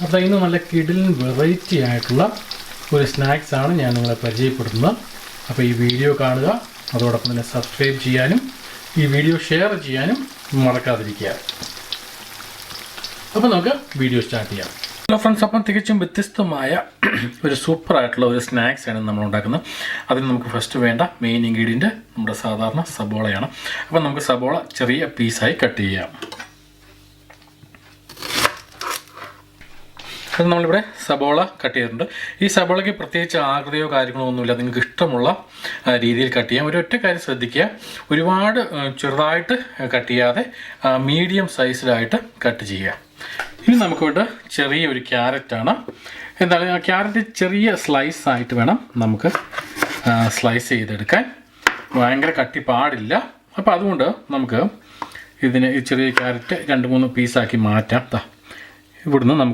അപ്പോൾ ഇന്ന് നല്ല കിടിലൻ വെറൈറ്റി ആയിട്ടുള്ള ഒരു സ്നാക്സാണ് ഞാൻ നിങ്ങളെ പരിചയപ്പെടുത്തുന്നത്. അപ്പോൾ ഈ വീഡിയോ കാണുക, അതോടൊപ്പം തന്നെ സബ്സ്ക്രൈബ് ചെയ്യാനും ഈ വീഡിയോ ഷെയർ ചെയ്യാനും മറക്കാതിരിക്കുക. അപ്പോൾ നമുക്ക് വീഡിയോ സ്റ്റാർട്ട് ചെയ്യാം. ഹലോ ഫ്രണ്ട്സ്, അപ്പം തികച്ചും വ്യത്യസ്തമായ ഒരു സൂപ്പറായിട്ടുള്ള ഒരു സ്നാക്സാണ് നമ്മൾ ഉണ്ടാക്കുന്നത്. അതിന് നമുക്ക് ഫസ്റ്റ് വേണ്ട മെയിൻ ഇൻഗ്രീഡിയൻറ്റ് നമ്മുടെ സാധാരണ സബോളയാണ്. അപ്പം നമുക്ക് സബോള ചെറിയ പീസായി കട്ട് ചെയ്യാം. അത് നമ്മളിവിടെ സബോള കട്ട് ചെയ്തിട്ടുണ്ട്. ഈ സബോളയ്ക്ക് പ്രത്യേകിച്ച് ആകൃതിയോ കാര്യങ്ങളോ ഒന്നുമില്ല, നിങ്ങൾക്ക് ഇഷ്ടമുള്ള രീതിയിൽ കട്ട് ചെയ്യാം. ഒരൊറ്റ കാര്യം ശ്രദ്ധിക്കുക, ഒരുപാട് ചെറുതായിട്ട് കട്ട് ചെയ്യാതെ മീഡിയം സൈസിലായിട്ട് കട്ട് ചെയ്യുക. ഇനി നമുക്കിവിടെ ചെറിയൊരു ക്യാരറ്റാണ്. എന്താണ്, ആ ക്യാരറ്റ് ചെറിയ സ്ലൈസ് ആയിട്ട് വേണം നമുക്ക് സ്ലൈസ് ചെയ്തെടുക്കാൻ. ഭയങ്കര കട്ടി പാടില്ല. അപ്പോൾ അതുകൊണ്ട് നമുക്ക് ഇതിന് ഈ ചെറിയ ക്യാരറ്റ് 2-3 പീസാക്കി മാറ്റാം. ഇവിടുന്ന് നമുക്ക്